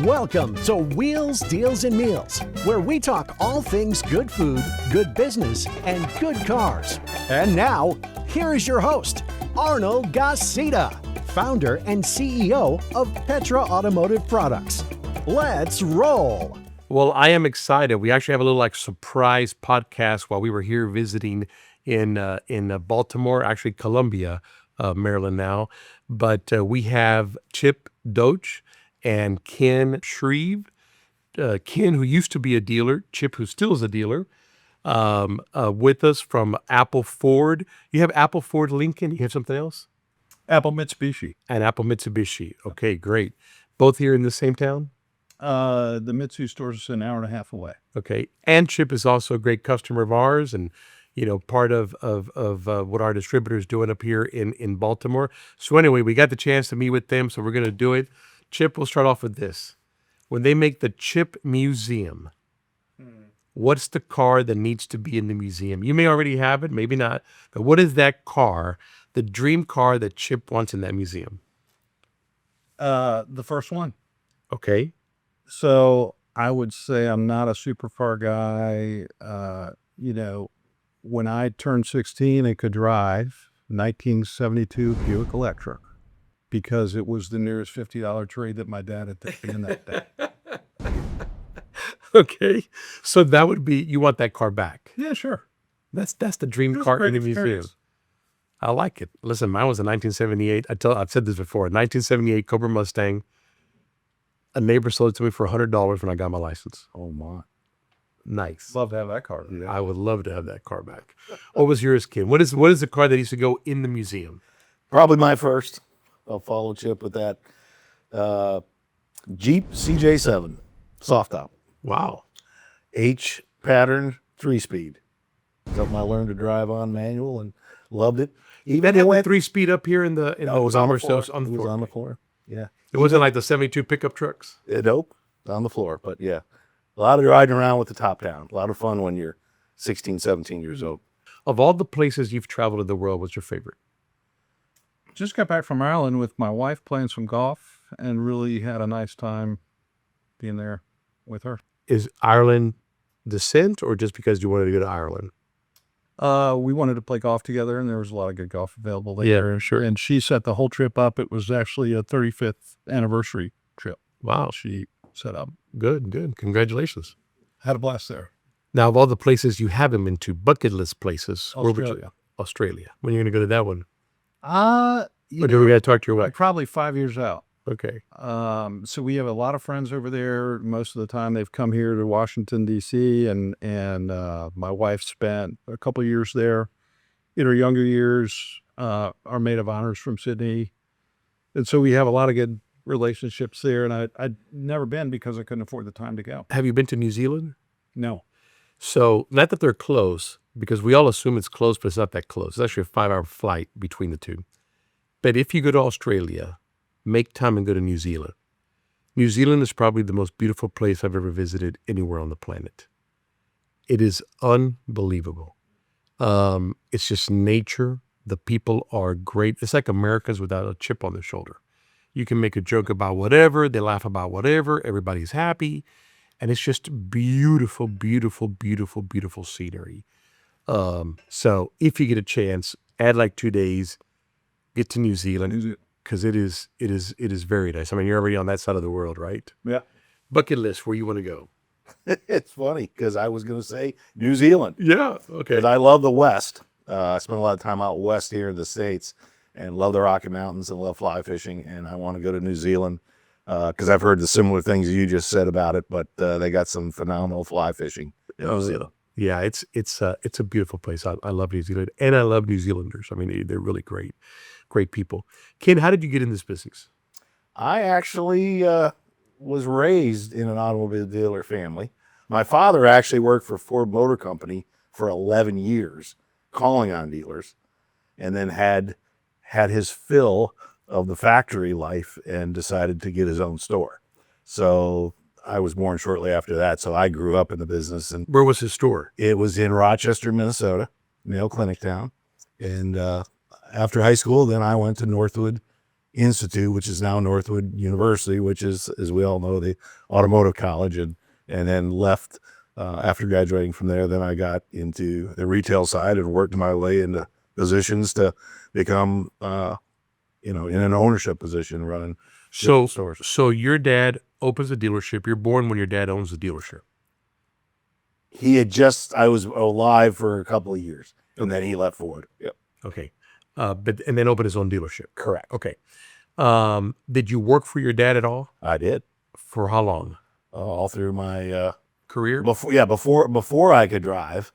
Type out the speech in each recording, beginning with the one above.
Welcome to Wheels, Deals, and Meals, where we talk all things good food, good business, and good cars. And now, here is your host, Arnold Garcia, founder and CEO of Petra Automotive Products. Let's roll. Well, I am excited. We actually have a little surprise podcast while we were here visiting in Baltimore, actually Columbia, Maryland now. But we have Chip Doetsch and Ken Shreve. Ken, who used to be a dealer, Chip, who still is a dealer, with us from Apple Ford. You have Apple Ford Lincoln. You have something else? Apple Mitsubishi. And Apple Mitsubishi. Okay, great. Both here in the same town? The Mitsu store is an hour and a half away. Okay. And Chip is also a great customer of ours and, part of what our distributor is doing up here in Baltimore. So anyway, we got the chance to meet with them, so we're going to do it. Chip, we'll start off with this. When they make the Chip Museum, what's the car that needs to be in the museum? You may already have it, maybe not, but what is that car, the dream car that Chip wants in that museum? The first one. Okay. So I would say I'm not a supercar guy. When I turned 16, I could drive 1972 Buick Electric because it was the nearest $50 trade that my dad had taken in that day. Okay. So that would be, you want that car back. Yeah, sure. That's the dream car in the museum. I like it. Listen, mine was a 1978. I've said this before, a 1978 Cobra Mustang. A neighbor sold it to me for $100 when I got my license. Oh, my. Nice. Love to have that car. Yeah. I would love to have that car back. What was yours, Ken? What is the car that used to go in the museum? Probably my first. I'll follow Chip with that. Jeep CJ7, soft top. Wow. H pattern, 3-speed. Something I learned to drive on manual and loved it. Even had the 3-speed up here in the it was on the floor. On the floor. It was on the floor. Yeah. It wasn't like the 72 pickup trucks. Nope. On the floor. But yeah, a lot of riding around with the top down. A lot of fun when you're 16, 17 years old. Of all the places you've traveled in the world, what's your favorite? Just got back from Ireland with my wife playing some golf and really had a nice time being there with her. Is Ireland descent or just because you wanted to go to Ireland? We wanted to play golf together, and there was a lot of good golf available there. Yeah, sure. And she set the whole trip up. It was actually a 35th anniversary trip. Wow. She set up. Good. Congratulations. Had a blast there. Now, of all the places you haven't been to, bucket list places. Australia. Australia. When are you going to go to that one? Or do we got to talk to your wife? Probably 5 years out. Okay. So we have a lot of friends over there. Most of the time they've come here to Washington, D.C., and my wife spent a couple of years there. In her younger years, our maid of honors from Sydney. And so we have a lot of good relationships there. And I'd never been because I couldn't afford the time to go. Have you been to New Zealand? No. So not that they're close, because we all assume it's close, but it's not that close. It's actually a 5-hour flight between the two. But if you go to Australia, make time and go to New Zealand. New Zealand is probably the most beautiful place I've ever visited anywhere on the planet. It is unbelievable. It's just nature. The people are great. It's like Americans without a chip on their shoulder. You can make a joke about whatever. They laugh about whatever. Everybody's happy. And it's just beautiful, beautiful, beautiful, beautiful scenery. So if you get a chance, add like 2 days, get to New Zealand. Because it is very nice. I mean, you're already on that side of the world, right? Yeah. Bucket list, where you want to go? It's funny because I was going to say New Zealand. Yeah. Okay. Because I love the West. I spent a lot of time out west here in the States and love the Rocky Mountains and love fly fishing. And I want to go to New Zealand because I've heard the similar things you just said about it, but they got some phenomenal fly fishing in New Zealand. Yeah, it's a beautiful place. I love New Zealand, and I love New Zealanders. I mean, they're really great people. Ken, how did you get in this business? I actually was raised in an automobile dealer family. My father actually worked for Ford Motor Company for 11 years, calling on dealers, and then had his fill of the factory life and decided to get his own store. So I was born shortly after that, so I grew up in the business. And where was his store? It was in Rochester, Minnesota, Mayo Clinic Town. And after high school, then I went to Northwood Institute, which is now Northwood University, which is, as we all know, the automotive college, and then left after graduating from there. Then I got into the retail side and worked my way into positions to become, in an ownership position running different stores. So your dad opens a dealership. You're born when your dad owns the dealership. I was alive for a couple of years, and then he left Ford. Yep. Okay. And then opened his own dealership. Correct. Okay. Did you work for your dad at all? I did. For how long? All through my Career? before I could drive,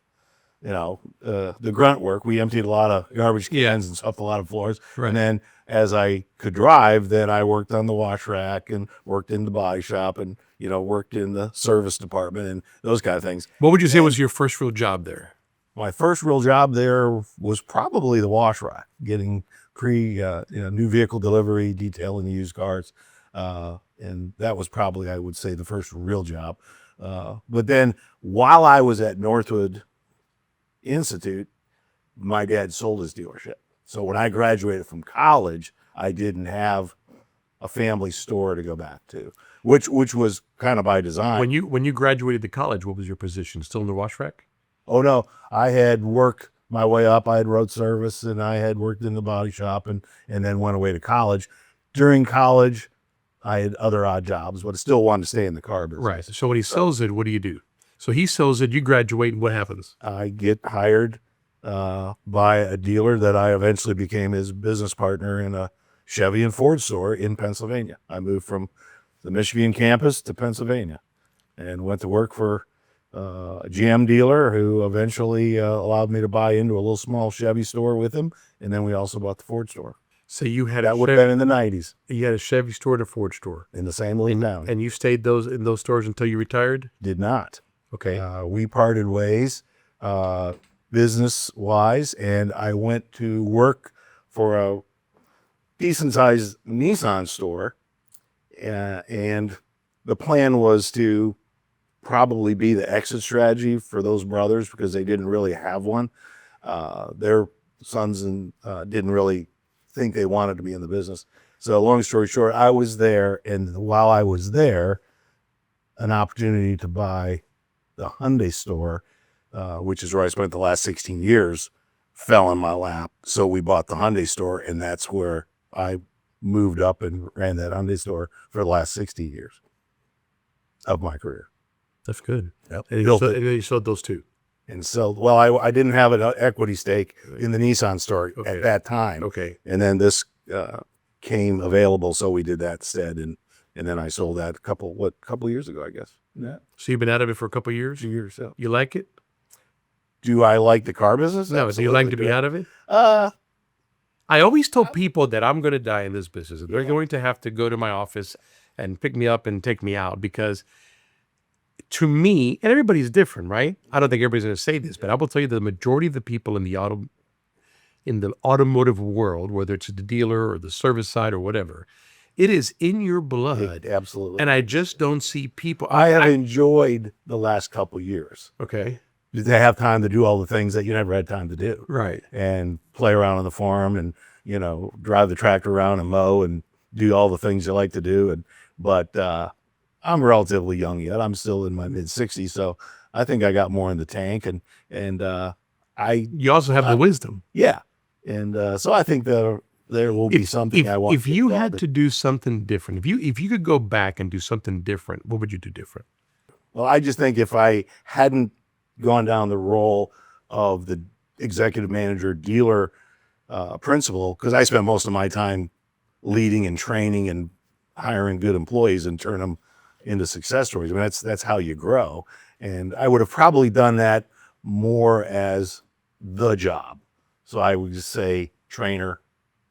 the grunt work. We emptied a lot of garbage cans and swept a lot of floors. Right. And then as I could drive, then I worked on the wash rack and worked in the body shop and, worked in the service department and those kind of things. What would you say was your first real job there? My first real job there was probably the wash rack, getting new vehicle delivery, detailing used cars. And that was probably, I would say, the first real job. But then while I was at Northwood Institute, my dad sold his dealership. So when I graduated from college, I didn't have a family store to go back to, which was kind of by design. When you graduated to college, what was your position? Still in the wash rack? Oh no, I had worked my way up. I had road service and I had worked in the body shop and then went away to college. During college, I had other odd jobs, but I still wanted to stay in the car business. Right. So when he sells it, what do you do? So he sells it, you graduate, and what happens? I get hired by a dealer that I eventually became his business partner in a Chevy and Ford store in Pennsylvania. I moved from the Michigan campus to Pennsylvania and went to work for a GM dealer who eventually allowed me to buy into a little small Chevy store with him. And then we also bought the Ford store. So you had That would have been in the 90s. You had a Chevy store and a Ford store. In the same little town. And you stayed in those stores until you retired? Did not. Okay. We parted ways business-wise, and I went to work for a decent-sized Nissan store. And the plan was to probably be the exit strategy for those brothers because they didn't really have one. Their sons didn't really think they wanted to be in the business. So long story short, I was there, and while I was there, an opportunity to buy the Hyundai store, which is where I spent the last 16 years, fell in my lap. So we bought the Hyundai store, and that's where I moved up and ran that Hyundai store for the last 60 years of my career. That's good. Yep. And you sold those two. And so, I didn't have an equity stake in the Nissan store at that time. Okay. And then this came available, so we did that instead. And then I sold that a couple years ago, I guess. Yeah. So you've been out of it for a couple of years? 2 years. So. You like it? Do I like the car business? No. Do you like to be out of it? I always tell people that I'm going to die in this business. They're going to have to go to my office and pick me up and take me out because to me, and everybody's different, right? I don't think everybody's going to say this, but I will tell you the majority of the people in the automotive world, whether it's the dealer or the service side or whatever, it is in your blood. Absolutely. And I just don't see people. I have enjoyed the last couple years. Okay. To have time to do all the things that you never had time to do. Right. And play around on the farm and, drive the tractor around and mow and do all the things you like to do. But I'm relatively young yet. I'm still in my mid-60s, so I think I got more in the tank. And you also have the wisdom. Yeah. And so I think there will be something I want. If you had to do something different, if you could go back and do something different, what would you do different? Well, I just think if I hadn't gone down the role of the executive manager, dealer, principal, because I spent most of my time leading and training and hiring good employees and turn them into success stories. I mean, that's how you grow. And I would have probably done that more as the job. So I would just say trainer,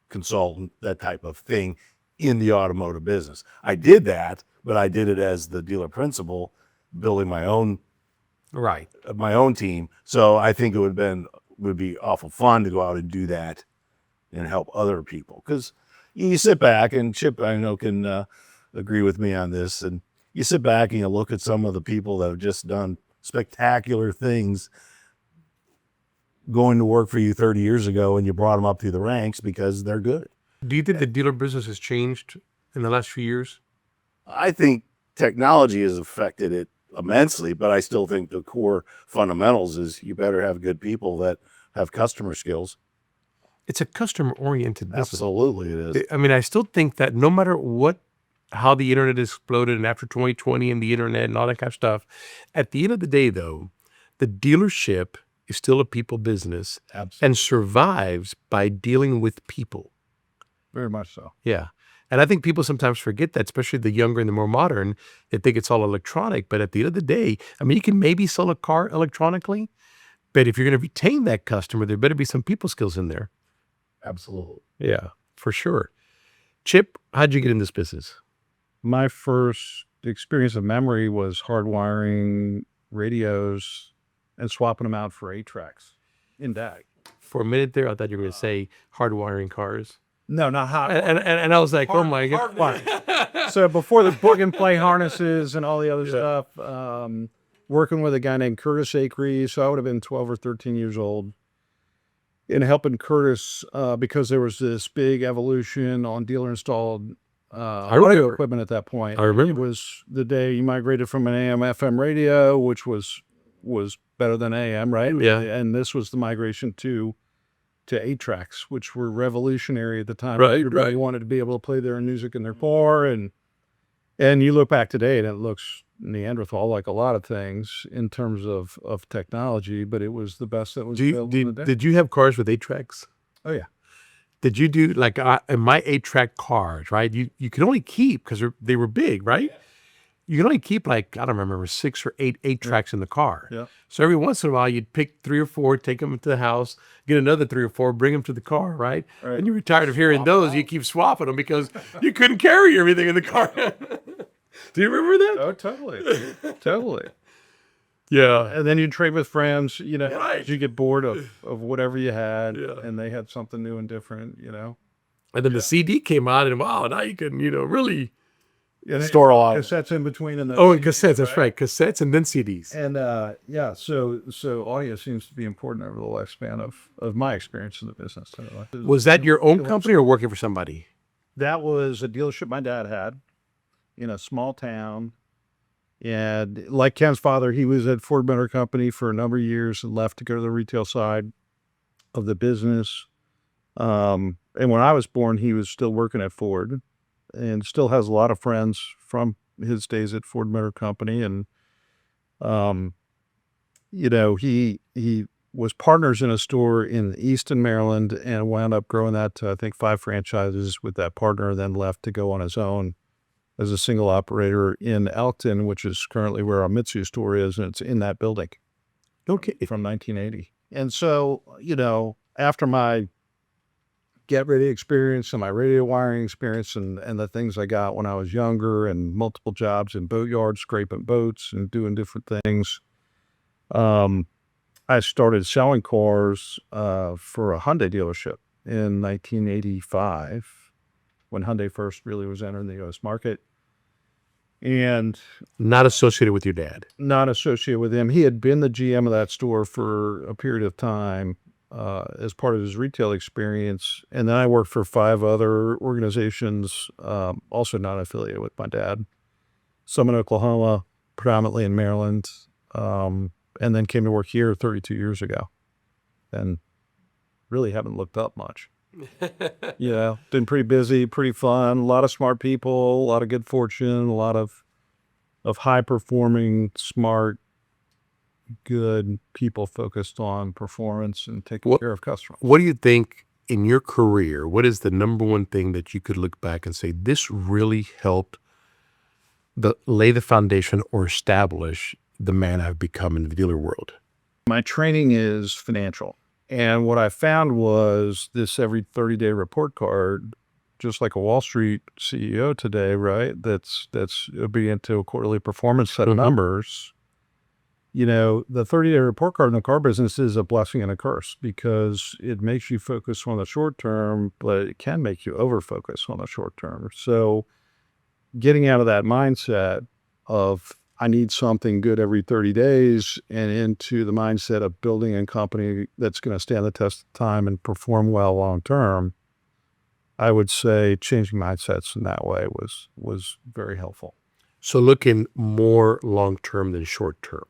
consultant, that type of thing in the automotive business. I did that, but I did it as the dealer principal, building my own team. So I think it would be awful fun to go out and do that and help other people. Because you sit back, and Chip, I know, can agree with me on this, and you sit back and you look at some of the people that have just done spectacular things going to work for you 30 years ago, and you brought them up through the ranks because they're good. Do you think the dealer business has changed in the last few years? I think technology has affected it immensely, but I still think the core fundamentals is you better have good people that have customer skills. It's a customer-oriented business. Absolutely, it is. I mean, I still think that no matter how the internet exploded and after 2020 and the internet and all that kind of stuff, at the end of the day, though, the dealership is still a people business and survives by dealing with people. Very much so. Yeah. And I think people sometimes forget that, especially the younger and the more modern. They think it's all electronic. But at the end of the day, I mean, you can maybe sell a car electronically, but if you're going to retain that customer, there better be some people skills in there. Absolutely. Yeah, for sure. Chip, how'd you get in this business? My first experience of memory was hardwiring radios and swapping them out for 8-tracks in DAG. For a minute there, I thought you were going to say hardwiring cars. No, not hot. And I was like, oh my God. So before the plug and play harnesses and all the other stuff, working with a guy named Curtis Acree. So I would have been 12 or 13 years old, and helping Curtis because there was this big evolution on dealer installed audio equipment at that point. I remember. It was the day you migrated from an AM FM radio, which was better than AM, right? Yeah. And this was the migration to 8-tracks, which were revolutionary at the time. Right, Everybody wanted to be able to play their music in their car, and you look back today and it looks Neanderthal like a lot of things in terms of technology, but it was the best that was available in the day. Did you have cars with 8-tracks? Oh yeah. Did you do like in my 8-track cars, right? You could only keep, because they were big, right? You could only keep like, I don't remember, 6 or 8 tracks in the car. Yeah. So every once in a while, you'd pick 3 or 4, take them to the house, get another 3 or 4, bring them to the car, right? And you were tired of hearing those. You keep swapping them because you couldn't carry everything in the car. Do you remember that? Oh, totally. Totally. Yeah. And then you trade with friends, Right. you get bored of whatever you had, and they had something new and different, And then the CD came out, and wow, now you can, really. Store a lot. Cassettes in between. And Cassettes, that's right. Cassettes and then CDs. And so audio seems to be important over the lifespan of my experience in the business. Was that your own company or working for somebody? That was a dealership my dad had in a small town. And like Ken's father, he was at Ford Motor Company for a number of years and left to go to the retail side of the business. And when I was born, he was still working at Ford, and still has a lot of friends from his days at Ford Motor Company. And, he was partners in a store in Easton, Maryland, and wound up growing that to, I think, 5 franchises with that partner, then left to go on his own as a single operator in Elkton, which is currently where our Mitsubishi store is, and it's in that building. Okay. From 1980. And so, after my get ready experience and my radio wiring experience and the things I got when I was younger, and multiple jobs in boat yards, scraping boats and doing different things, I started selling cars for a Hyundai dealership in 1985, when Hyundai first really was entering the U.S. market. And not associated with your dad. Not associated with him. He had been the GM of that store for a period of time as part of his retail experience. And then I worked for 5 other organizations, also not affiliated with my dad. Some in Oklahoma, predominantly in Maryland, and then came to work here 32 years ago. And really haven't looked up much. Been pretty busy, pretty fun, a lot of smart people, a lot of good fortune, a lot of high-performing, smart, good people focused on performance and taking care of customers. What do you think in your career, what is the number one thing that you could look back and say, this really helped lay the foundation or establish the man I've become in the dealer world? My training is financial. And what I found was this every 30-day report card, just like a Wall Street CEO today, right? That's obedient to a quarterly performance set of numbers. The 30-day report card in the car business is a blessing and a curse, because it makes you focus on the short term, but it can make you over-focus on the short term. So getting out of that mindset of I need something good every 30 days and into the mindset of building a company that's going to stand the test of time and perform well long term, I would say changing mindsets in that way was very helpful. So looking more long-term than short-term.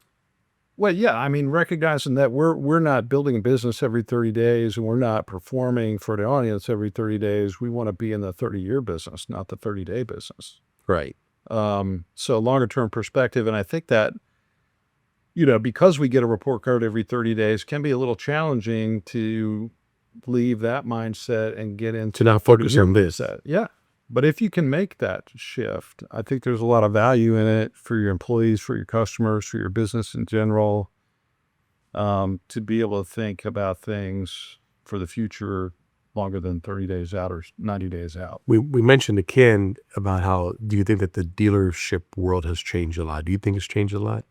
Well, yeah, I mean, recognizing that we're not building a business every 30 days and we're not performing for the audience every 30 days. We want to be in the 30-year business, not the 30-day business. Right. So longer term perspective. And I think that, you know, because we get a report card every 30 days, can be a little challenging to leave that mindset and get into To not focus on this. mindset. Yeah. But if you can make that shift, I think there's a lot of value in it for your employees, for your customers, for your business in general, to be able to think about things for the future longer than 30 days out or 90 days out. We mentioned to Ken about how, do you think that the dealership world has changed a lot? Do you think it's changed a lot?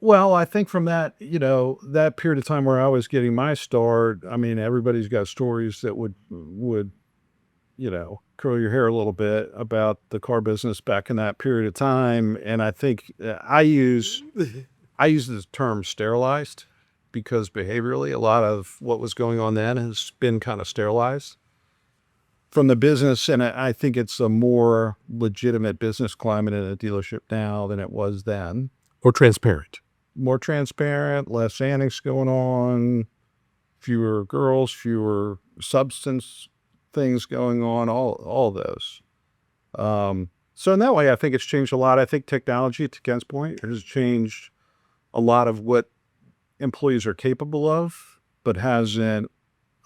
Well, I think from that, you know, that period of time where I was getting my start, I mean, everybody's got stories that would, you know, curl your hair a little bit about the car business back in that period of time. And I think I use the term sterilized because behaviorally, a lot of what was going on then has been kind of sterilized from the business. And I think it's a more legitimate business climate in a dealership now than it was then. Or transparent? More transparent, less annex going on, fewer girls, fewer substance things going on, all those. So in that way, I think it's changed a lot. I think technology, to Ken's point, has changed a lot of what employees are capable of, but hasn't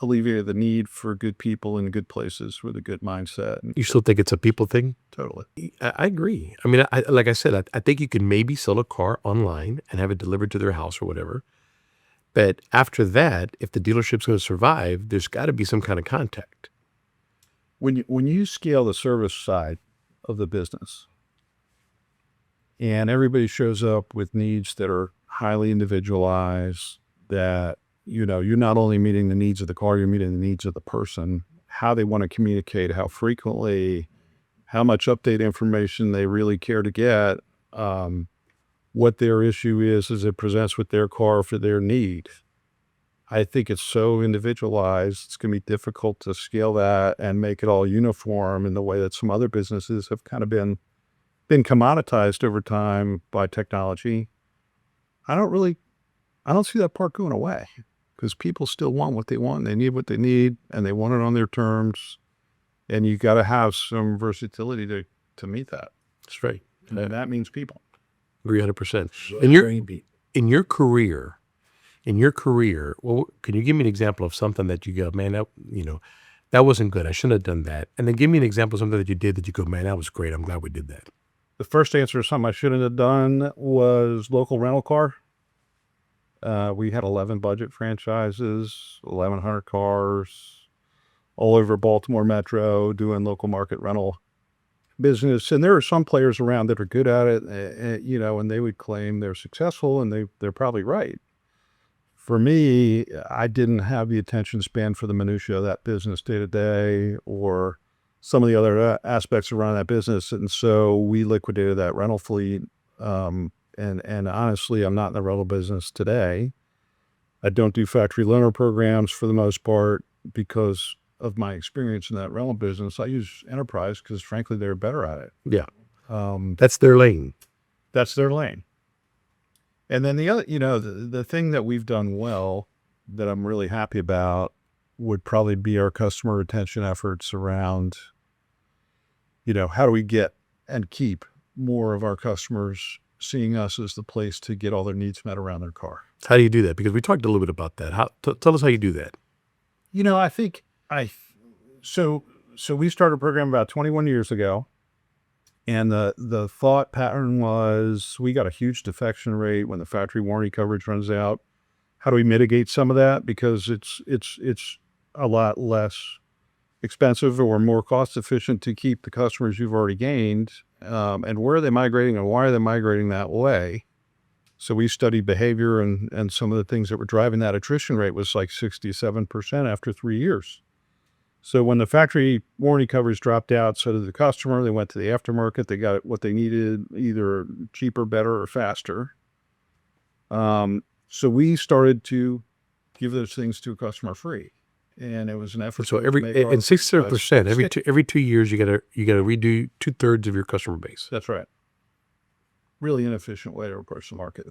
alleviated the need for good people in good places with a good mindset. You still think it's a people thing? Totally. I agree. I mean, like I said, I think you can maybe sell a car online and have it delivered to their house or whatever. But after that, if the dealership's going to survive, there's got to be some kind of contact. When you scale the service side of the business and everybody shows up with needs that are highly individualized, that, you know, you're not only meeting the needs of the car, you're meeting the needs of the person, how they want to communicate, how frequently, how much update information they really care to get, what their issue is as it presents with their car for their need. I think it's so individualized, it's going to be difficult to scale that and make it all uniform in the way that some other businesses have kind of been commoditized over time by technology. I don't see that part going away because people still want what they want. They need what they need and they want it on their terms. And you got to have some versatility to meet that. That's right. And that means people. Agree 100%. In your career, well, can you give me an example of something that you go, man, that wasn't good. I shouldn't have done that. And then give me an example of something that you did that you go, man, that was great. I'm glad we did that. The first answer to something I shouldn't have done was local rental car. We had 11 budget franchises, 1,100 cars all over Baltimore Metro doing local market rental business. And there are some players around that are good at it, and they would claim they're successful, and they're probably right. For me, I didn't have the attention span for the minutia of that business day to day or some of the other aspects around that business. And so we liquidated that rental fleet. And honestly, I'm not in the rental business today. I don't do factory loaner programs for the most part because of my experience in that rental business. I use enterprise because frankly, they're better at it. Yeah. That's their lane. That's their lane. And then the other, the thing that we've done well that I'm really happy about would probably be our customer retention efforts around, how do we get and keep more of our customers seeing us as the place to get all their needs met around their car. How do you do that? Because we talked a little bit about that. Tell us how you do that. I think so we started a program about 21 years ago. And the thought pattern was we got a huge defection rate when the factory warranty coverage runs out. How do we mitigate some of that? Because it's a lot less expensive or more cost efficient to keep the customers you've already gained. And where are they migrating and why are they migrating that way? So we studied behavior and some of the things that were driving that attrition rate was like 67% after 3 years. So when the factory warranty coverage dropped out, so did the customer. They went to the aftermarket. They got what they needed, either cheaper, better, or faster. So we started to give those things to a customer free. and it was an effort. So to make our 67% stick. every 2 years you gotta redo 2/3 of your customer base. That's right. Really inefficient way to approach the market.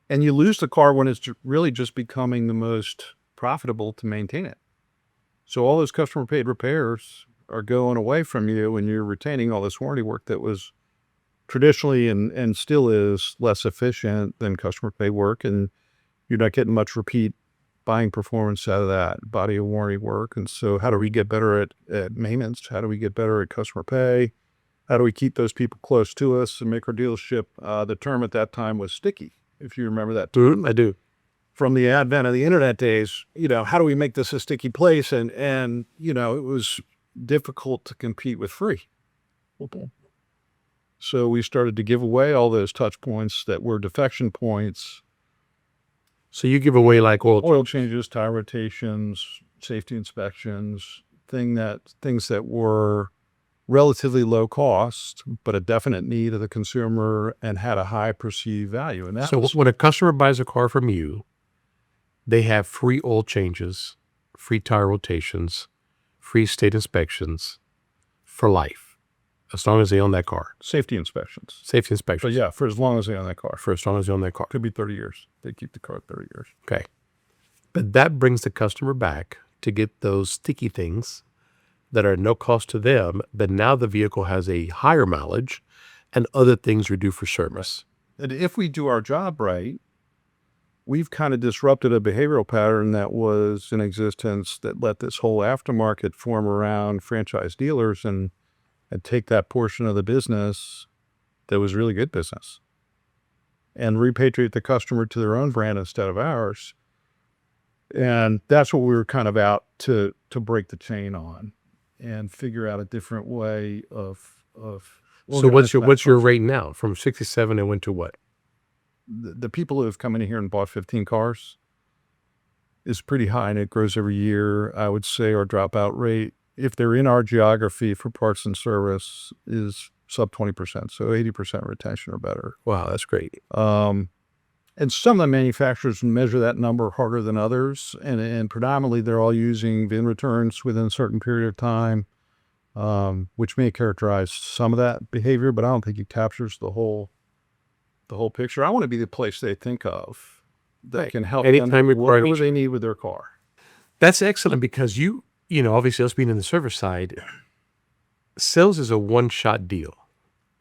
And you lose the car when it's really just becoming the most profitable to maintain it. So all those customer paid repairs are going away from you, and you're retaining all this warranty work that was traditionally and still is less efficient than customer paid work. And you're not getting much repeat buying performance out of that body of warranty work. And so how do we get better at maintenance? How do we get better at customer pay? How do we keep those people close to us and make our dealership, the term at that time was sticky, if you remember that. I do. From the advent of the internet days, how do we make this a sticky place? And it was difficult to compete with free. Okay. So we started to give away all those touch points that were defection points. So you give away like oil changes, tire rotations, safety inspections, things that were relatively low cost, but a definite need of the consumer and had a high perceived value. And when a customer buys a car from you, they have free oil changes, free tire rotations, free state inspections for life, as long as they own that car. Safety inspections. But yeah, for as long as they own that car. For as long as they own that car. Could be 30 years. They keep the car 30 years. Okay. But that brings the customer back to get those sticky things that are no cost to them, but now the vehicle has a higher mileage and other things are due for service. And if we do our job right, we've kind of disrupted a behavioral pattern that was in existence that let this whole aftermarket form around franchise dealers and take that portion of the business that was really good business and repatriate the customer to their own brand instead of ours. And that's what we were kind of out to break the chain on and figure out a different way of. So what's your rate now? From 67 it went to what? The people who have come in here and bought 15 cars is pretty high, and it grows every year. I would say our dropout rate, if they're in our geography for parts and service, is sub 20%. So 80% retention or better. Wow, that's great. And some of the manufacturers measure that number harder than others, and predominantly they're all using VIN returns within a certain period of time, which may characterize some of that behavior, but I don't think it captures the whole picture. I want to be the place they think of that can help them whatever they need with their car. That's excellent because obviously us being in the service side, sales is a one-shot deal,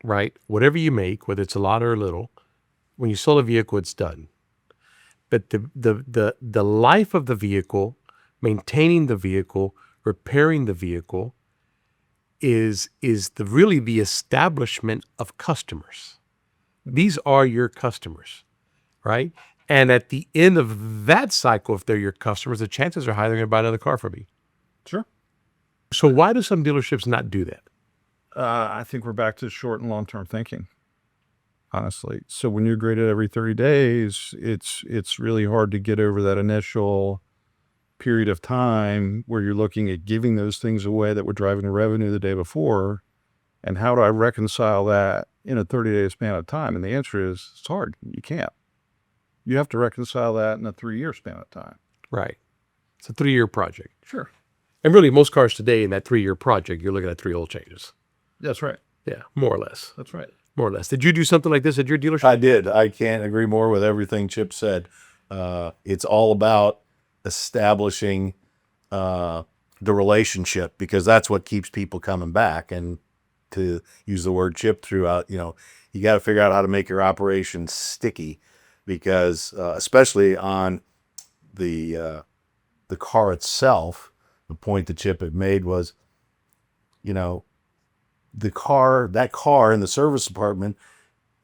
right? Whatever you make, whether it's a lot or a little, when you sell a vehicle, it's done. But the life of the vehicle, maintaining the vehicle, repairing the vehicle is really the establishment of customers. These are your customers, right? And at the end of that cycle, if they're your customers, the chances are high they're going to buy another car from you. Sure. So why do some dealerships not do that? I think we're back to short and long-term thinking, honestly. So when you're graded every 30 days, it's really hard to get over that initial period of time where you're looking at giving those things away that were driving the revenue the day before. And how do I reconcile that in a 30-day span of time? And the answer is it's hard. You can't. You have to reconcile that in a 3-year span of time. Right. It's a 3-year project. Sure. And really, most cars today in that 3-year project, you're looking at 3 oil changes. That's right. Yeah, more or less. That's right. More or less. Did you do something like this at your dealership? I did. I can't agree more with everything Chip said. It's all about establishing the relationship, because that's what keeps people coming back. And to use the word Chip throughout, you got to figure out how to make your operation sticky, because especially on the car itself, the point that Chip had made was, that car in the service department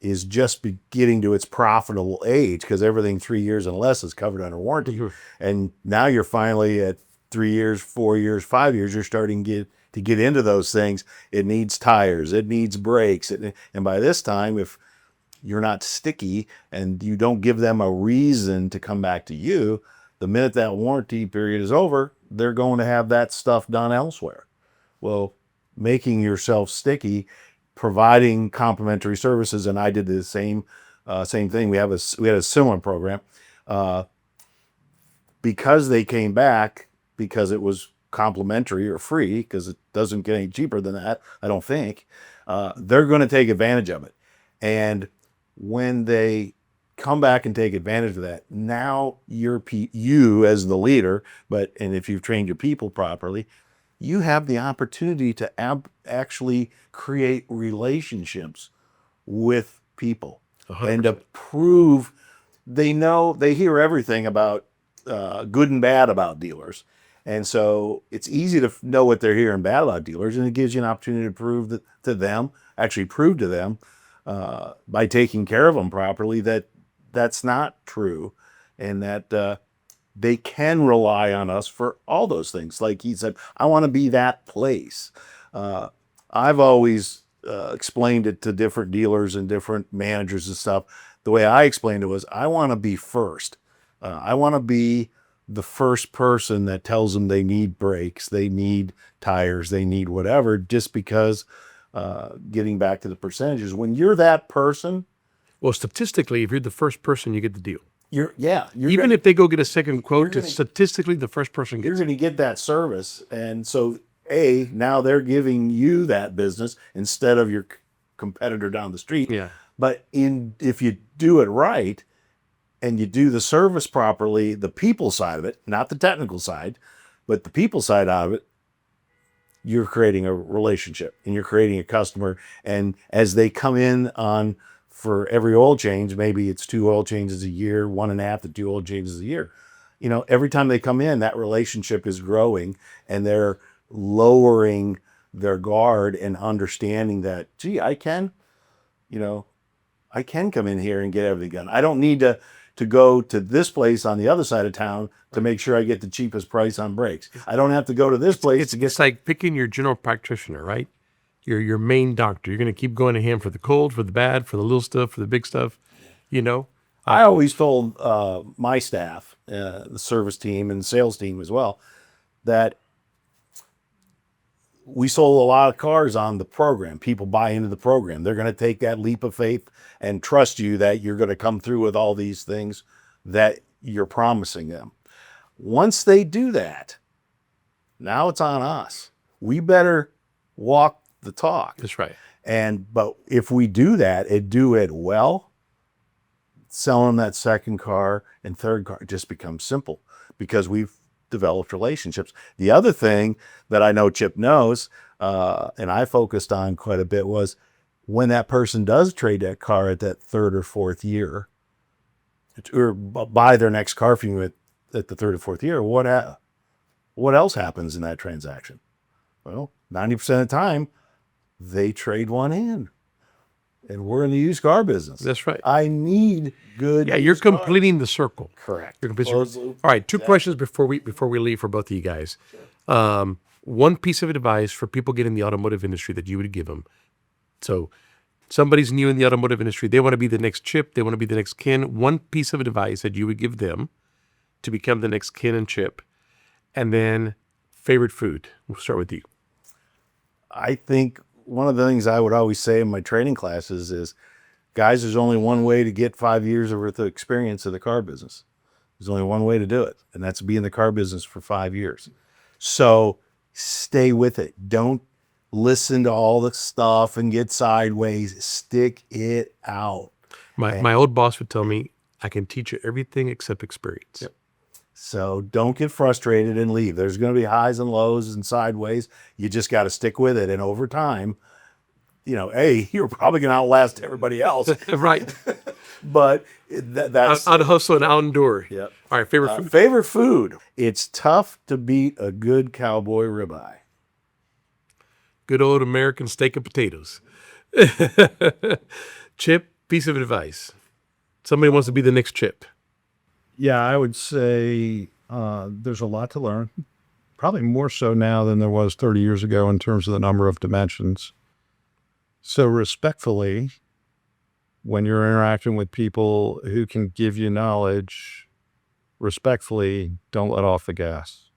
is just getting to its profitable age, because everything 3 years and less is covered under warranty. Mm-hmm. And now you're finally at 3 years, 4 years, 5 years, you're starting to get into those things. It needs tires, it needs brakes. And by this time, if you're not sticky and you don't give them a reason to come back to you, the minute that warranty period is over, they're going to have that stuff done elsewhere. Well, making yourself sticky, providing complimentary services, and I did the same thing. We had a similar program. Because they came back, because it was complimentary or free, because it doesn't get any cheaper than that, I don't think, they're going to take advantage of it. And when they come back and take advantage of that, now you as the leader, and if you've trained your people properly, you have the opportunity to actually create relationships with people 100%. and to prove they hear everything about good and bad about dealers. And so it's easy to know what they're hearing bad about dealers, and it gives you an opportunity to prove to them by taking care of them properly that that's not true, and that they can rely on us for all those things. Like he said, I want to be that place. I've always explained it to different dealers and different managers and stuff. The way I explained it was, I want to be first. I want to be the first person that tells them they need brakes, they need tires, they need whatever, just because getting back to the percentages, when you're that person. Well, statistically, if you're the first person, you get the deal. Even if they go get a second quote, statistically, the first person gets you're going to get that service. And so, now they're giving you that business instead of your competitor down the street. Yeah. But if you do it right and you do the service properly, the people side of it, not the technical side, but the people side of it, you're creating a relationship and you're creating a customer. And as they come in for every oil change, maybe it's 2 oil changes a year, 1.5 to 2 oil changes a year. Every time they come in, that relationship is growing, and they're lowering their guard and understanding that, gee, I can come in here and get everything done. I don't need to go to this place on the other side of town to make sure I get the cheapest price on brakes. I don't have to go to this place. It's like picking your general practitioner, right? Your main doctor. You're going to keep going to him for the cold, for the bad, for the little stuff, for the big stuff. I always told my staff, the service team and sales team as well, that we sold a lot of cars on the program. People buy into the program. They're going to take that leap of faith and trust you that you're going to come through with all these things that you're promising them. Once they do that, now it's on us. We better walk the talk. That's right. But if we do that and do it well, selling that second car and third car just becomes simple because we've developed relationships. The other thing that I know Chip knows, and I focused on quite a bit, was when that person does trade that car at that 3rd or 4th year, or buy their next car from you at the 3rd or 4th year, what else happens in that transaction? Well, 90% of the time, they trade one in. And we're in the used car business. That's right. I need good. Yeah, you're completing the circle. Correct. You're completing. All right, 2 questions before we leave for both of you guys. One piece of advice for people getting in the automotive industry that you would give them. So somebody's new in the automotive industry. They want to be the next Chip. They want to be the next Ken. One piece of advice that you would give them to become the next Ken and Chip. And then favorite food. We'll start with you. I think one of the things I would always say in my training classes is, guys, there's only one way to get 5 years worth of experience in the car business. There's only one way to do it, and that's to be in the car business for 5 years. So stay with it. Don't listen to all the stuff and get sideways. Stick it out. My old boss would tell me, I can teach you everything except experience. Yep. So don't get frustrated and leave. There's going to be highs and lows and sideways. You just got to stick with it. And over time, you're probably going to outlast everybody else. Right. But that's... Out hustle and out endure. Yep. All right, favorite food? Favorite food. It's tough to beat a good cowboy ribeye. Good old American steak and potatoes. Chip, piece of advice. Somebody wants to be the next Chip. Yeah, I would say there's a lot to learn. Probably more so now than there was 30 years ago in terms of the number of dimensions. So respectfully, when you're interacting with people who can give you knowledge, respectfully, don't let off the gas.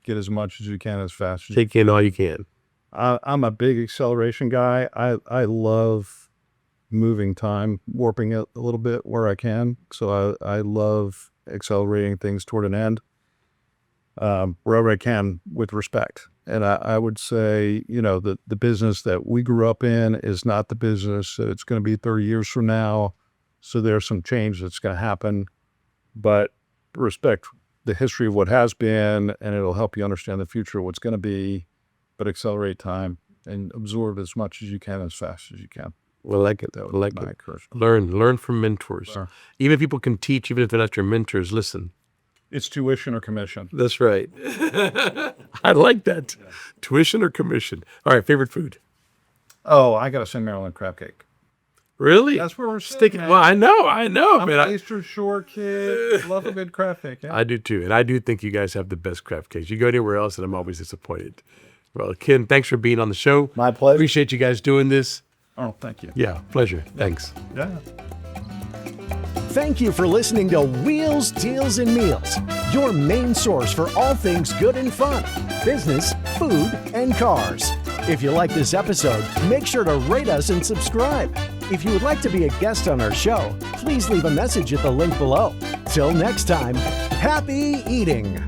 Get as much as you can as fast as you can. Take in all you can. I'm a big acceleration guy. I love moving time, warping it a little bit where I can. So I love accelerating things toward an end. wherever I can with respect. And I would say, the business that we grew up in is not the business that it's going to be 30 years from now. So there's some change that's going to happen, but respect the history of what has been, and it'll help you understand the future of what's going to be, but accelerate time and absorb as much as you can, as fast as you can. Well, I like it. That I would like be my it. encouragement. Learn from mentors. Sure. Even if people can teach, even if they're not your mentors, listen. It's tuition or commission. That's right. I like that. Yeah. Tuition or commission. All right, favorite food? Oh, I got to say Maryland crab cake. Really? That's where we're sticking. man. Well, I know, I'm man. an Eastern Shore kid. Love a good crab cake. Yeah. I do too, and I do think you guys have the best crab cakes. You go anywhere else, and I'm always disappointed. Well, Ken, thanks for being on the show. My pleasure. Appreciate you guys doing this. Oh, thank you. Yeah, pleasure. Thanks. Yeah. Thank you for listening to Wheels, Deals, and Meals, your main source for all things good and fun, business, food, and cars. If you like this episode, make sure to rate us and subscribe. If you would like to be a guest on our show, please leave a message at the link below. Till next time, happy eating.